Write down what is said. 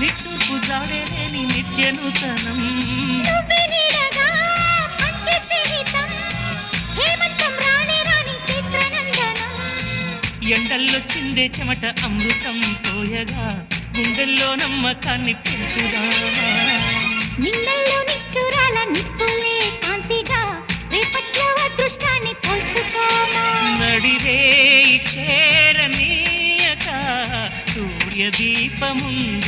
నిట్టూర్పు జాడేలేని నిత్య నూతనం ఎండల్లో చిందే చెమట అమృతం పోయగా గుండెల్లో నమ్మకాన్ని పెంచుదా నిన్నల్లో నిష్ఠురాల నిప్పులే కాంతిగా రేపట్లో అదృష్టాన్ని పోల్చుకోమా నడిరే చేరనీయక సూర్య దీపముందు